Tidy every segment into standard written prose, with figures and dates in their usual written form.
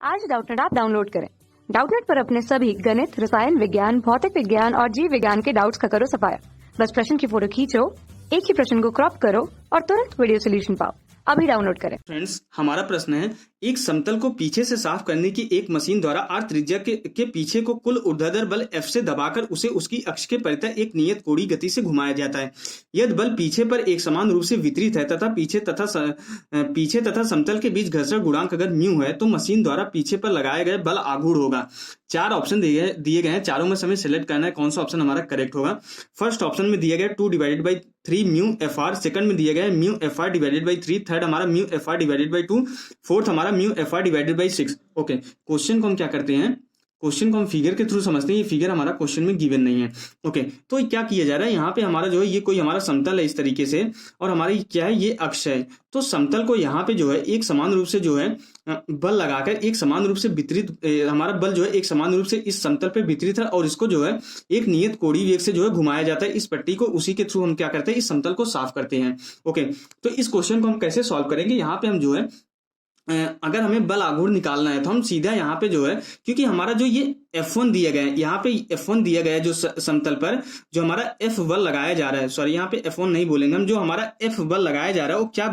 आज Doubtnut app download करें। Doubtnut पर अपने सभी गणित, रसायन विज्ञान, भौतिक विज्ञान और जीव विज्ञान के डाउट्स का करो सफाया। बस प्रश्न की फोटो खींचो, एक ही प्रश्न को क्रॉप करो और तुरंत वीडियो सोल्यूशन पाओ। अभी डाउनलोड करें। फ्रेंड्स, हमारा प्रश्न है, एक समतल को पीछे से साफ करने की एक मशीन द्वारा r त्रिज्या के पीछे को कुल ऊर्ध्वाधर बल F से दबाकर उसे उसकी अक्ष के परितः एक नियत कोणीय गति से घुमाया जाता है। यदि बल पीछे पर एक समान रूप से वितरित है तथा पीछे तथा समतल के बीच घर्षण गुणांक अगर म्यू है तो मशीन द्वारा पीछे पर लगाए गए बल आघूर्ण होगा। 4 ऑप्शन दिए गए हैं, चारों में से हमें सिलेक्ट करना है कौन सा ऑप्शन हमारा करेक्ट होगा। फर्स्ट ऑप्शन में दिया गया 2/3 म्यू FR, सेकंड में दिया गया mu FR divided by 3, third हमारा mu FR divided by 2, fourth हमारा mu FR divided by 6। Okay, question को हम क्या करते हैं, क्वेश्चन को हम फिगर के थ्रू समझते हैं। ये फिगर हमारा क्वेश्चन में गिवन नहीं है। ओके, तो क्या किया जा रहा है यहाँ पे, हमारा जो है ये कोई हमारा समतल है इस तरीके से, और हमारी क्या है, ये अक्ष है। तो समतल को यहाँ पे जो है एक समान रूप से जो है बल लगाकर एक समान रूप से वितरित, हमारा बल जो है एक समान रूप से इस समतल पे वितरित है और इसको जो है एक नियत कोणीय वेग से जो है घुमाया जाता है इस पट्टी को। उसी के थ्रू हम क्या करते हैं, इस समतल को साफ करते हैं। ओके, तो इस क्वेश्चन को हम कैसे सॉल्व करेंगे, यहाँ पे हम जो है अगर हमें बल आघूर्ण निकालना है तो हम सीधा यहाँ पे जो है, क्योंकि हमारा जो ये F1 दिया गया है, यहाँ पे F1 दिया गया है जो समतल पर जो हमारा F बल लगाया जा रहा है, सॉरी यहाँ पे F1 नहीं बोलेंगे हम, जो हमारा F बल लगाया जा रहा है वो क्या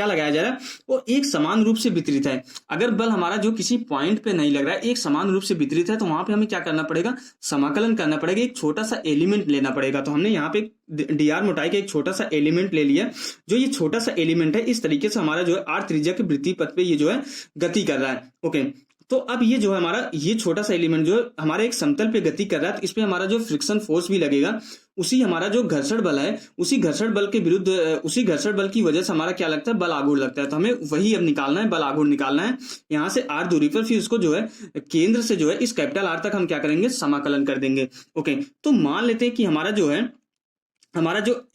लगाया जा रहा है, वो एक समान रूप से वितरित है। अगर बल हमारा जो किसी पॉइंट पे नहीं लग रहा है, एक समान रूप से वितरित है, तो वहां पे हमें क्या करना पड़ेगा, समाकलन करना पड़ेगा, एक छोटा सा एलिमेंट लेना पड़ेगा। तो हमने यहाँ पे dr मोटाई का एक छोटा सा एलिमेंट ले लिया। जो ये छोटा सा एलिमेंट है इस तरीके से हमारा जो है r त्रिज्या के वृत्तीय पथ पे ये जो है गति कर रहा है। ओके, तो अब ये जो है हमारा ये छोटा सा एलिमेंट जो है हमारा एक समतल पे गति कर रहा है, तो इस पे हमारा जो फ्रिक्शन फोर्स भी लगेगा, उसी हमारा जो घर्षण बल है, उसी घर्षण बल के विरुद्ध, उसी घर्षण बल की वजह से हमारा क्या लगता है, बल आघूर्ण लगता है। तो हमें वही अब निकालना है, बल आघूर्ण निकालना है यहाँ से r दूरी पर, फिर उसको जो है केंद्र से जो है इस कैपिटल R तक हम क्या करेंगे, समाकलन कर देंगे। ओके, तो मान लेते हैं कि हमारा जो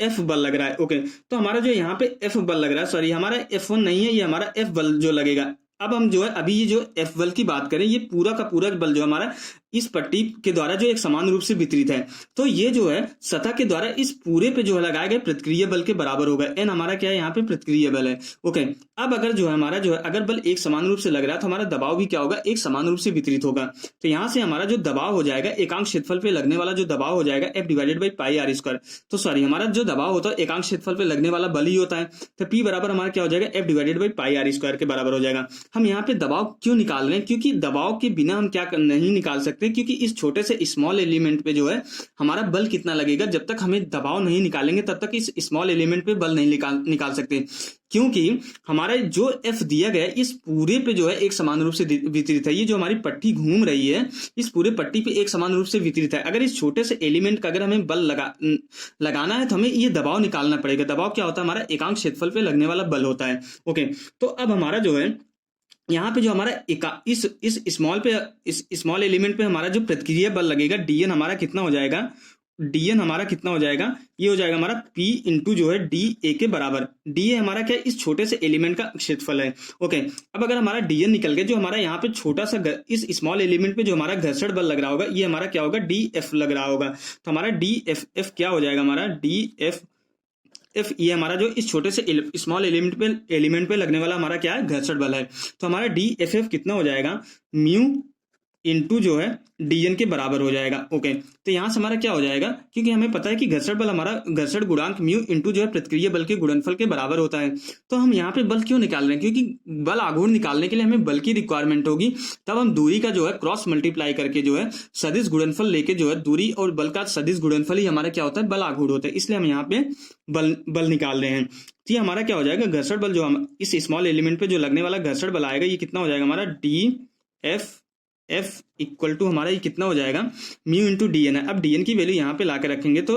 F बल लग रहा है। ओके, तो हमारा जो यहाँ पे F बल लग रहा है, सॉरी हमारा F1 नहीं है, ये हमारा F बल जो लगेगा। अब हम जो है अभी ये जो F बल की बात करें, ये पूरा का पूरा बल जो हमारा इस पट्टी के द्वारा जो एक समान रूप से वितरित है, तो ये जो है सतह के द्वारा इस पूरे पे जो है लगाए गए प्रतिक्रिया बल के बराबर होगा। n हमारा क्या है, यहाँ पे प्रतिक्रिया बल है। ओके, अब अगर जो है हमारा जो है अगर बल एक समान रूप से लग रहा है तो हमारा दबाव भी क्या होगा, एक समान रूप से वितरित होगा। तो यहाँ से हमारा जो दबाव हो जाएगा, एकांक क्षेत्रफल पे लगने वाला जो दबाव हो जाएगा F divided by pi R square. तो सॉरी हमारा जो दबाव होता है एकांक क्षेत्रफल पे लगने वाला बल ही होता है, तो P बराबर हमारा क्या हो जाएगा, F divided by pi R square के बराबर हो जाएगा। हम यहाँ पे दबाव क्यों निकाल रहे हैं, क्योंकि दबाव के बिना हम क्या नहीं निकाल सकते, क्योंकि इस छोटे से स्मॉल एलिमेंट पे जो है हमारा बल कितना लगेगा, जब तक हमें दबाव नहीं निकालेंगे तब तक इस स्मॉल एलिमेंट पे बल नहीं निकाल सकते, क्योंकि हमारा जो F दिया गया है इस पूरे पे जो है एक समान रूप से वितरित है। ये जो हमारी पट्टी घूम रही है इस पूरे पट्टी पे एक समान रूप से वितरित है। अगर इस छोटे से एलिमेंट का अगर हमें बल लगाना है तो हमें ये दबाव निकालना पड़ेगा। दबाव क्या होता है, हमारा एकांक क्षेत्रफल पे लगने वाला बल होता है। ओके, तो अब हमारा जो है यहाँ पे जो हमारा इस स्मॉल एलिमेंट पे हमारा जो प्रतिक्रिया बल लगेगा dn हमारा कितना हो जाएगा, ये हो जाएगा हमारा P इंटू जो है dA के बराबर। dA हमारा क्या है, इस छोटे से एलिमेंट का क्षेत्रफल है। ओके, अब अगर हमारा dn निकल गया, जो हमारा यहाँ पे छोटा सा इस स्मॉल एलिमेंट पे जो हमारा घर्षण बल लग रहा होगा, ये हमारा क्या होगा, dF लग रहा होगा। तो हमारा dF क्या हो जाएगा, हमारा dF ये हमारा जो इस छोटे से स्मॉल एलिमेंट पे लगने वाला हमारा क्या है, घर्षण बल है। तो हमारा DFF कितना हो जाएगा, म्यू इंटू जो है dn के बराबर हो जाएगा। ओके, तो यहां से हमारा क्या हो जाएगा, क्योंकि हमें पता है कि घर्षण बल हमारा घर्षण गुणांक म्यू इंटू जो है प्रतिक्रिया बल के गुणनफल के बराबर होता है। तो हम यहाँ पे बल क्यों निकाल रहे हैं, क्योंकि बल आघूर्ण निकालने के लिए हमें बल की रिक्वायरमेंट होगी, तब हम दूरी का जो है क्रॉस मल्टीप्लाई करके जो है सदिश गुणनफल लेके जो है दूरी और बल का सदिश गुणनफल ही हमारा क्या होता है, बल आघूर्ण होता है। इसलिए हम यहाँ पे बल निकाल रहे हैं। तो ये हमारा क्या हो जाएगा, घर्षण बल जो हम इस स्मॉल एलिमेंट पे जो लगने वाला घर्षण बल आएगा, ये कितना हो जाएगा हमारा DF इक्वल टू हमारा ये कितना हो जाएगा, म्यू इंटू dn है। अब dn की वैल्यू यहाँ पे लाके रखेंगे तो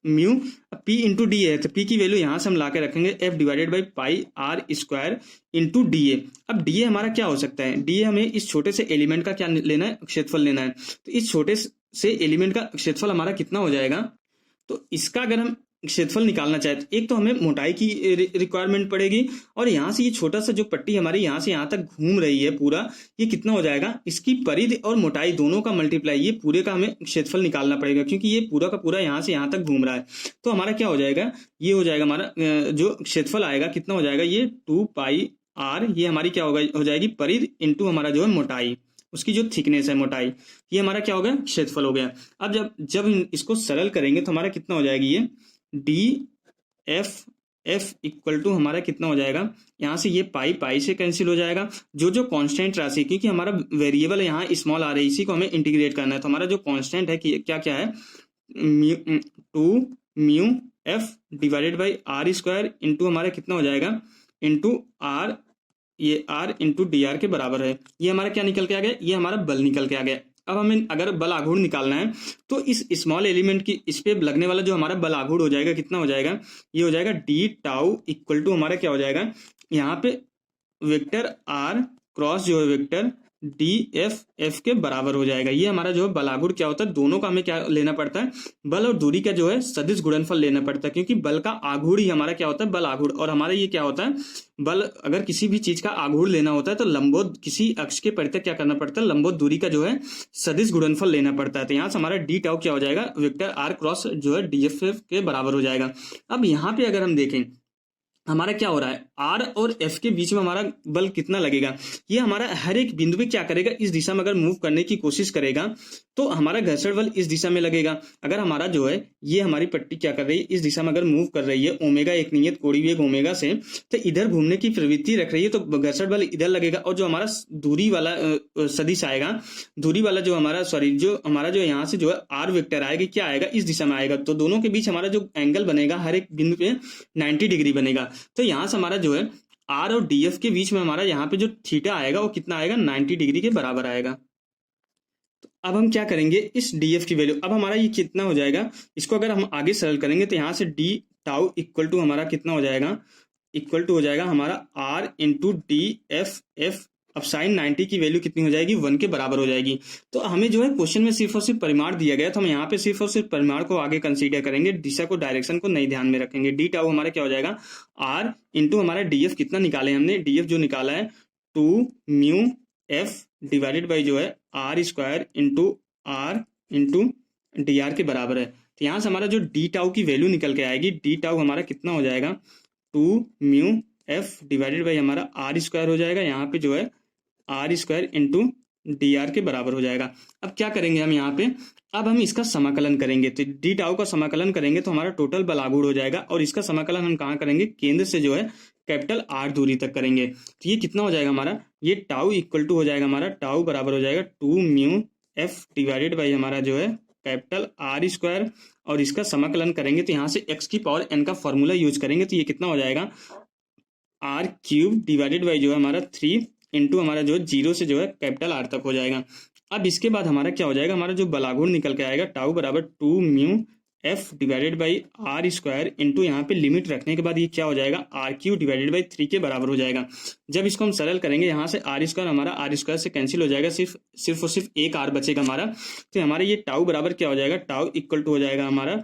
म्यू, P इंटू डी है, तो P की वैल्यू यहाँ से हम लाके रखेंगे F divided by pi R square into DA। अब DA हमारा क्या हो सकता है, DA हमें इस छोटे से एलिमेंट का क्या लेना है, क्षेत्रफल लेना है। तो इस छोटे से एलिमेंट का क्षेत्रफल हमारा कितना हो जाएगा, तो इसका अगर हम क्षेत्रफल निकालना चाहे तो एक तो हमें मोटाई की रिक्वायरमेंट पड़ेगी, और यहाँ से ये छोटा सा जो पट्टी हमारी यहाँ से यहाँ तक घूम रही है पूरा, ये कितना हो जाएगा, इसकी परिधि और मोटाई दोनों का मल्टीप्लाई, ये पूरे का हमें क्षेत्रफल निकालना पड़ेगा, क्योंकि ये पूरा का पूरा यहाँ से यहाँ तक घूम रहा है। तो हमारा क्या हो जाएगा, ये हो जाएगा हमारा जो क्षेत्रफल आएगा कितना हो जाएगा, ये 2 पाई आर, ये हमारी क्या होगा हो जाएगी परिध इंटू हमारा जो है मोटाई, उसकी जो थिकनेस है मोटाई, ये हमारा क्या हो गया क्षेत्रफल हो गया। अब जब जब इसको सरल करेंगे तो हमारा कितना हो जाएगी ये D F F equal to हमारा कितना हो जाएगा, यहाँ से ये पाई पाई से कैंसिल हो जाएगा। जो जो कांस्टेंट राशि, क्योंकि हमारा वेरिएबल यहाँ स्मॉल आ रही है, इसी को हमें इंटीग्रेट करना है, तो हमारा जो कांस्टेंट है कि क्या क्या है 2 mu F divided by R square into हमारा कितना हो जाएगा इंटू आर, ये आर इंटू डी आर के बराबर है। ये हमारा क्या निकल के आ गया, ये हमारा बल निकल के आ गया। अब हमें अगर बल आघूर्ण निकालना है तो इस स्मॉल एलिमेंट की इस पे लगने वाला जो हमारा बल आघूर्ण हो जाएगा कितना हो जाएगा, ये हो जाएगा डी टाउ इक्वल टू हमारा क्या हो जाएगा, यहाँ पे वेक्टर आर क्रॉस जो है वेक्टर डी एफ एफ के बराबर हो जाएगा। ये हमारा जो है बल आघूर्ण क्या होता है, दोनों का हमें क्या लेना पड़ता है, बल और दूरी का जो है सदिश गुणनफल लेना पड़ता है, क्योंकि बल का आघूर्ण ही हमारा क्या होता है बल आघूर्ण, और हमारा ये क्या होता है बल, अगर किसी भी चीज का आघूर्ण लेना होता है तो लंबोत किसी अक्ष के परितः क्या करना पड़ता है, लंबोत दूरी का जो है सदिश गुणनफल लेना पड़ता है। तो यहाँ से हमारा डी टाउ क्या हो जाएगा, वेक्टर आर क्रॉस जो है डी एफ एफ के बराबर हो जाएगा। अब यहाँ पे अगर हम देखें हमारा क्या हो रहा है, आर और एफ के बीच में हमारा बल कितना लगेगा, ये हमारा हर एक बिंदु पे क्या करेगा, इस दिशा में अगर मूव करने की कोशिश करेगा तो हमारा घर्षण बल इस दिशा में लगेगा। अगर हमारा जो है ये हमारी पट्टी क्या कर रही है, इस दिशा में अगर मूव कर रही है ओमेगा, एक नियत कोणीय वेग ओमेगा से, तो इधर घूमने की प्रवृत्ति रख रही है, तो घर्षण बल इधर लगेगा। और जो हमारा दूरी वाला सदिश आएगा, दूरी वाला जो हमारा जो हमारा जो यहाँ से जो है आर वेक्टर आएगा, क्या आएगा इस दिशा में आएगा, तो दोनों के बीच हमारा जो एंगल बनेगा हर एक बिंदु पे 90 डिग्री बनेगा। तो यहाँ से हमारा जो है आर और डी एफ के बीच में हमारा यहाँ पे जो थीटा आएगा वो कितना आएगा 90 डिग्री के बराबर आएगा। तो अब हम क्या करेंगे, इस डी एफ की वैल्यू, अब हमारा ये कितना हो जाएगा, इसको अगर हम आगे सरल करेंगे तो यहाँ से डी टाउ इक्वल टू हमारा कितना हो जाएगा, इक्वल टू हो जाएगा हमारा R into D F F. अब साइन 90 की वैल्यू कितनी हो जाएगी 1 के बराबर हो जाएगी। तो हमें जो है क्वेश्चन में सिर्फ और सिर्फ परिमाण दिया गया, तो हम यहाँ पे सिर्फ और सिर्फ परिमाण को आगे कंसीडर करेंगे, दिशा को डायरेक्शन को नहीं ध्यान में रखेंगे। डी टाउ हमारा क्या हो जाएगा आर इंटू हमारा डी एफ कितना निकाले हमने, डी एफ जो निकाला है 2 म्यू एफ डिवाइडेड बाई जो है R square into R into D R के बराबर है। तो यहाँ से हमारा जो डी टाउ की वैल्यू निकल के आएगी, डी टाउ हमारा कितना हो जाएगा 2 म्यू एफ डिवाइडेड बाई हमारा आर स्क्वायर हो जाएगा, यहाँ पे जो है R square into D R के बराबर हो जाएगा। अब क्या करेंगे हम यहाँ पे, अब हम इसका समाकलन करेंगे, तो डी टाउ का समाकलन करेंगे तो हमारा टोटल बल आघूर्ण हो जाएगा, और इसका समाकलन हम कहाँ करेंगे, केंद्र से जो है कैपिटल आर दूरी तक करेंगे। तो ये कितना हो जाएगा हमारा, ये टाउ इक्वल टू हो जाएगा हमारा, टाउ बराबर हो जाएगा 2 म्यू एफ डिवाइडेड बाई हमारा जो है कैपिटल आर स्क्वायर, और इसका समाकलन करेंगे तो यहाँ से एक्स की पावर एन का फॉर्मूला यूज करेंगे, तो ये कितना हो जाएगा आर क्यूब डिवाइडेड बाई जो है हमारा 3 इंटू हमारा जो है 0 से जो है कैपिटल आर तक हो जाएगा। अब इसके बाद हमारा क्या हो जाएगा, हमारा जो बल आघूर्ण निकल के आएगा टाउ बराबर 2 mu F divided by R square into यहाँ पे लिमिट रखने के बाद ये क्या हो जाएगा आर क्यू डिवाइडेड बाई 3 के बराबर हो जाएगा। जब इसको हम सरल करेंगे यहाँ से आर स्क्वायर हमारा आर स्क्वायर से कैंसिल हो जाएगा, सिर्फ और सिर्फ एक आर बचेगा हमारा। तो हमारा ये टाउ बराबर क्या हो जाएगा, टाउ इक्वल टू हो जाएगा हमारा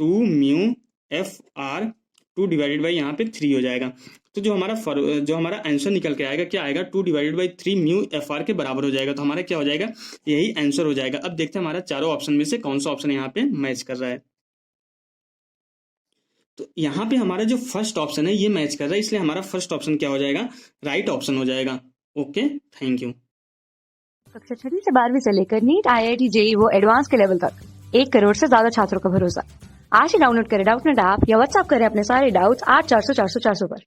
2 mu F R 2 divided by यहाँ पे 3 हो जाएगा। तो जो हमारा आंसर निकल के आएगा क्या आएगा 2 divided by 3 mu F R के बराबर हो जाएगा। तो हमारा क्या हो जाएगा, यही आंसर हो जाएगा। अब देखते हैं हमारा चारों ऑप्शन में से कौन सा ऑप्शन यहाँ पे मैच कर रहा है। तो यहाँ पे हमारा जो फर्स्ट ऑप्शन है ये मैच कर रहा है, इसलिए हमारा फर्स्ट ऑप्शन क्या हो जाएगा, राइट ऑप्शन हो जाएगा। Okay, thank you. कक्षा 6वीं से 12वीं से लेकर नीट, IIT, JEE वो एडवांस के लेवल तक 1 करोड़ से ज्यादा छात्रों का भरोसा। आज ही डाउनलोड करें डाउटनेट ऐप या व्हाट्सएप करें अपने सारे डाउट्स 8400 400 400 पर।